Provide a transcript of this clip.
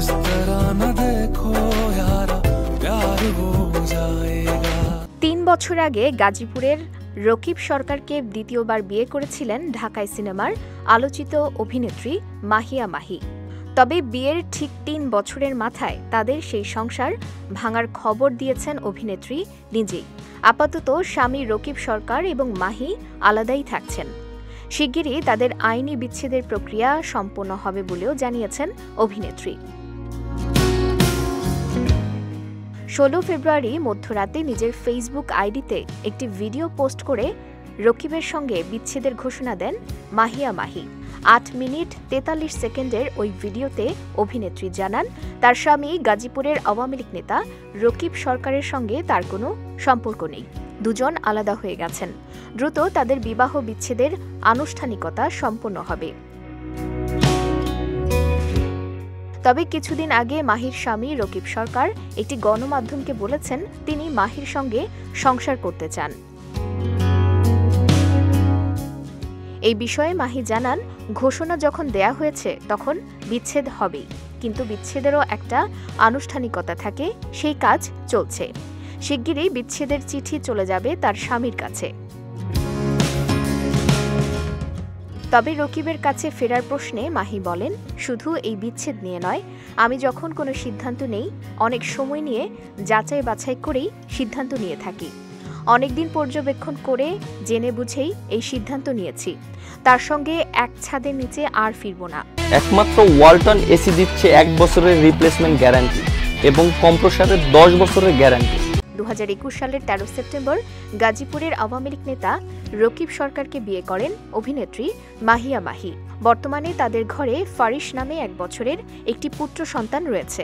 इस तरह न देखो यारा प्यार हो जाएगा। 3 বছর আগে গাজীপুরের রকিব সরকারকে দ্বিতীয়বার বিয়ে করেছিলেন ঢাকাই সিনেমার আলোচিত অভিনেত্রী মাহিয়া মাহি। তবে বিয়ের ঠিক 3 বছরের মাথায় তাদের সেই সংসার ভাঙার খবর দিয়েছেন অভিনেত্রী নিজেই। আপাতত স্বামী রকিব সরকার এবং মাহি আলাদাই থাকছেন। শিগগিরই তাদের আইনি বিচ্ছেদের প্রক্রিয়া সম্পন্ন হবে বলেও জানিয়েছেন অভিনেত্রী। 16 ফেব্রুয়ারি মধ্যরাতে নিজের ফেসবুক আইডিতে একটি ভিডিও পোস্ট করে রকিবের সঙ্গে বিচ্ছেদের ঘোষণা দেন মাহিয়া মাহি। 8 মিনিট 43 সেকেন্ডের ওই ভিডিওতে অভিনেত্রী জানান তার স্বামী গাজীপুরের আওয়ামী লীগ নেতা রকিব সরকারের সঙ্গে তার কোনো সম্পর্ক নেই, দুজন আলাদা হয়ে গেছেন। দ্রুত তাদের বিবাহ বিচ্ছেদের আনুষ্ঠানিকতা সম্পন্ন হবে। তবে কিছুদিন আগে মাহির স্বামী রকিব সরকার একটি গণমাধ্যমকে বলেছেন তিনি মাহির সঙ্গে সংসার করতে চান। এই বিষয়ে মাহি জানান, ঘোষণা যখন দেয়া হয়েছে তখন বিচ্ছেদ হবেই, কিন্তু বিচ্ছেদেরও একটা আনুষ্ঠানিকতা থাকে, সেই কাজ চলছে। শিগগিরই বিচ্ছেদের চিঠি চলে যাবে তার স্বামীর কাছে। তবে রকিবের কাছে ফেরার প্রশ্নে মাহি বলেন, শুধু এই বিচ্ছেদ নিয়ে নয়, আমি যখন কোনো সিদ্ধান্ত নেই অনেক সময় নিয়ে যাচাই বাছাই করেই সিদ্ধান্ত নিয়ে থাকি। অনেকদিন পর্যবেক্ষণ করে জেনে বুঝেই এই সিদ্ধান্ত নিয়েছি। তার সঙ্গে এক ছাদের নিচে আর ফিরব না। একমাত্র ওয়ালটন এসি দিচ্ছে 1 বছরের রিপ্লেসমেন্ট গ্যারান্টি এবং কম্প্রেসারের 10 বছরের গ্যারান্টি। 2021 সালের 13 সেপ্টেম্বর গাজীপুরের আওয়ামী লীগ নেতা রকিব সরকারকে বিয়ে করেন অভিনেত্রী মাহিয়া মাহি। বর্তমানে তাদের ঘরে ফারিস নামে 1 বছরের একটি পুত্র সন্তান রয়েছে।